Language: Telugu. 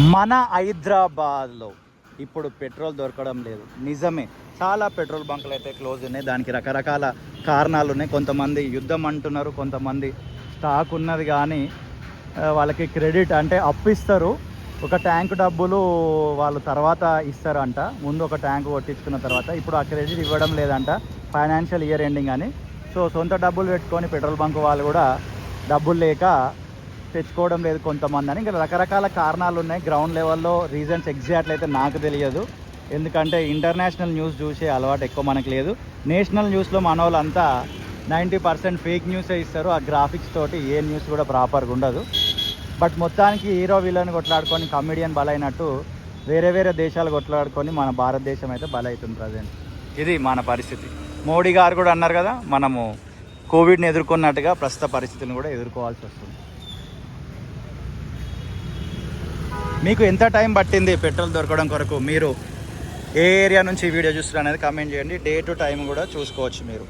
మన హైదరాబాద్లో ఇప్పుడు పెట్రోల్ దొరకడం లేదు. నిజమే, చాలా పెట్రోల్ బంకులు అయితే క్లోజ్ ఉన్నాయి. దానికి రకరకాల కారణాలు ఉన్నాయి. కొంతమంది యుద్ధం అంటున్నారు, కొంతమంది స్టాక్ ఉన్నది కానీ వాళ్ళకి క్రెడిట్ అంటే అప్పు ఇస్తారు. ఒక ట్యాంక్ డబ్బులు వాళ్ళు తర్వాత ఇస్తారంట, ముందు ఒక ట్యాంక్ కొట్టించుకున్న తర్వాత. ఇప్పుడు ఆ క్రెడిట్ ఇవ్వడం లేదంట, ఫైనాన్షియల్ ఇయర్ ఎండింగ్ అని. సో సొంత డబ్బులు పెట్టుకొని పెట్రోల్ బంక్ వాళ్ళు కూడా డబ్బులు లేక తెచ్చుకోవడం లేదు కొంతమంది అని. ఇంకా రకరకాల కారణాలు ఉన్నాయి. గ్రౌండ్ లెవెల్లో రీజన్స్ ఎగ్జాక్ట్ అయితే నాకు తెలియదు, ఎందుకంటే ఇంటర్నేషనల్ న్యూస్ చూసే అలవాటు ఎక్కువ మనకు లేదు. నేషనల్ న్యూస్లో మన వాళ్ళంతా 90% ఫేక్ న్యూసే ఇస్తారు. ఆ గ్రాఫిక్స్ తోటి ఏ న్యూస్ కూడా ప్రాపర్గా ఉండదు. బట్ మొత్తానికి హీరో విలన్ కొట్లాడుకొని కమెడియన్ బలైనట్టు వేరే వేరే దేశాలు కొట్లాడుకొని మన భారతదేశం అయితే బలవుతుంది ప్రజెంట్. ఇది మన పరిస్థితి. మోడీ గారు కూడా అన్నారు కదా, మనము కోవిడ్ని ఎదుర్కొన్నట్టుగా ప్రస్తుత పరిస్థితులను కూడా ఎదుర్కోవాల్సి వస్తుంది. మీకు ఎంత టైం పట్టింది పెట్రోల్ దొరకడం కొరకు? మీరు ఏ ఏరియా నుంచి వీడియో చూస్తున్నారు అనేది కామెంట్ చేయండి. డే టు టైం కూడా చూసుకోవచ్చు మీరు.